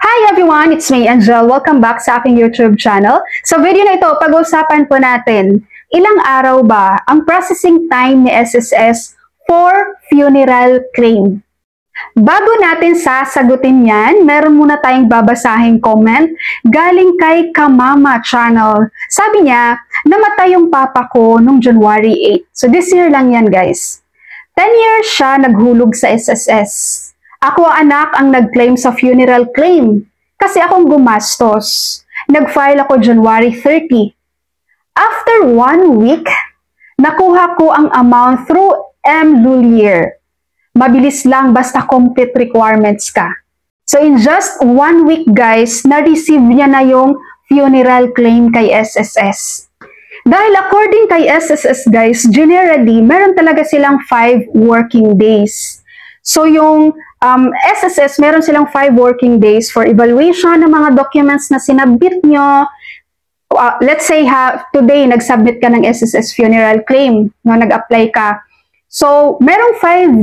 Hi everyone! It's me, Angel. Welcome back sa aking YouTube channel. Sa video na ito, pag-uusapan po natin, ilang araw ba ang processing time ni SSS for funeral claim? Bago natin sasagutin yan, meron muna tayong babasahing comment galing kay Kamama Channel. Sabi niya, namatay yung papa ko noong January 8. So this year lang yan guys. 10 years siya naghulog sa SSS. Ako anak ang nag-claim sa funeral claim kasi akong gumastos. Nag-file ako January 30. After 1 week, nakuha ko ang amount through M-Lulier. Mabilis lang basta complete requirements ka. So in just 1 week guys, na-receive niya na yung funeral claim kay SSS. Dahil according kay SSS guys, generally, meron talaga silang 5 working days. So yung SSS, meron silang 5 working days for evaluation ng mga documents na sinabit nyo. Let's say today, nag-submit ka ng SSS funeral claim, no, nag-apply ka. So, merong 5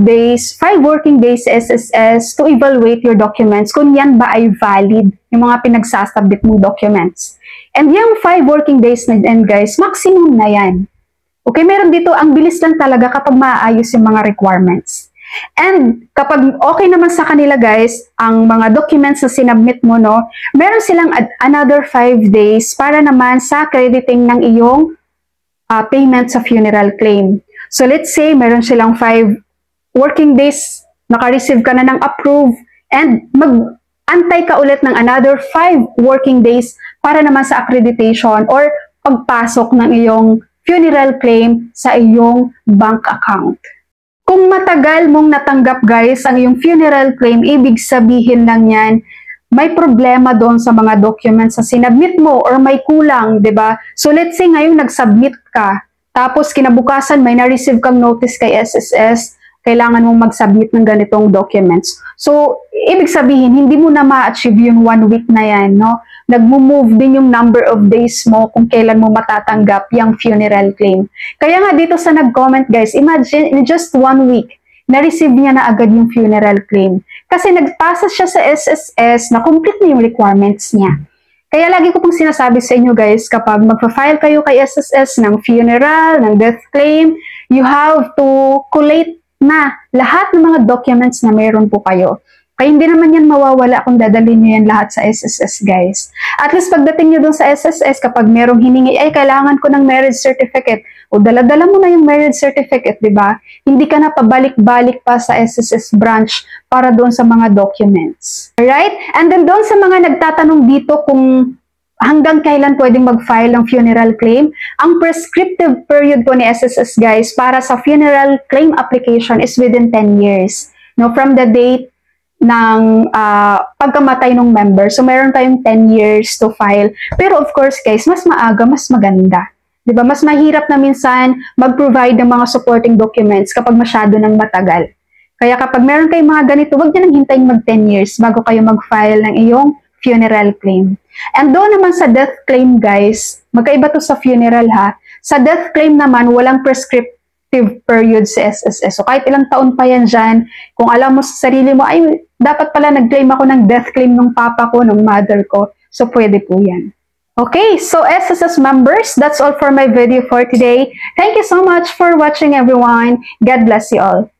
working days SSS to evaluate your documents kung yan ba ay valid, yung mga pinagsasubmit mong documents. And yung 5 working days na yan guys, maximum na yan. Okay, meron dito, ang bilis lang talaga kapag maayos yung mga requirements. And kapag okay naman sa kanila guys, ang mga documents na sinubmit mo, no, meron silang another 5 days para naman sa crediting ng iyong payment sa funeral claim. So let's say meron silang 5 working days, naka-receive ka na ng approve, and mag-antay ka ulit ng another 5 working days para naman sa accreditation or pagpasok ng iyong funeral claim sa iyong bank account. Kung matagal mong natanggap guys ang iyong funeral claim, ibig sabihin lang yan, may problema doon sa mga documents na sinubmit mo or may kulang, 'di ba? So let's say ngayon nag-submit ka, tapos kinabukasan may na-receive kang notice kay SSS, kailangan mong mag-submit ng ganitong documents. So ibig sabihin, hindi mo na ma-achieve yung 1 week na yan, no? Nagmo-move din yung number of days mo kung kailan mo matatanggap yung funeral claim. Kaya nga dito sa nag-comment guys, imagine in just 1 week, na-receive niya na agad yung funeral claim. Kasi nagpasa siya sa SSS na complete na yung requirements niya. Kaya lagi ko pong sinasabi sa inyo guys, kapag magpa-file kayo kay SSS ng funeral, ng death claim, you have to collate na lahat ng mga documents na meron po kayo. Kaya hindi naman yan mawawala kung dadalhin nyo yan lahat sa SSS guys. At least pagdating nyo dun sa SSS, kapag merong hiningi, ay kailangan ko ng marriage certificate. O dala-dala mo na yung marriage certificate, di ba? Hindi ka na pabalik-balik pa sa SSS branch para doon sa mga documents. Alright? And then doon sa mga nagtatanong dito kung hanggang kailan pwedeng mag-file ng funeral claim, ang prescriptive period po ni SSS guys para sa funeral claim application is within 10 years. No, from the date ng pagkamatay ng member. So, meron tayong 10 years to file. Pero of course, guys, mas maaga, mas maganda. Diba? Mas mahirap na minsan mag-provide ng mga supporting documents kapag masyado nang matagal. Kaya kapag meron kayong mga ganito, huwag nyo nang hintayin mag 10 years bago kayo mag-file ng iyong funeral claim. And doon naman sa death claim, guys, magkaiba to sa funeral ha. Sa death claim naman, walang prescriptive period sa SSS. So, kahit ilang taon pa yan dyan, kung alam mo sa sarili mo, ay, dapat pala nag-claim ako ng death claim ng papa ko, ng mother ko. So, pwede po yan. Okay, so SSS members, that's all for my video for today. Thank you so much for watching everyone. God bless you all.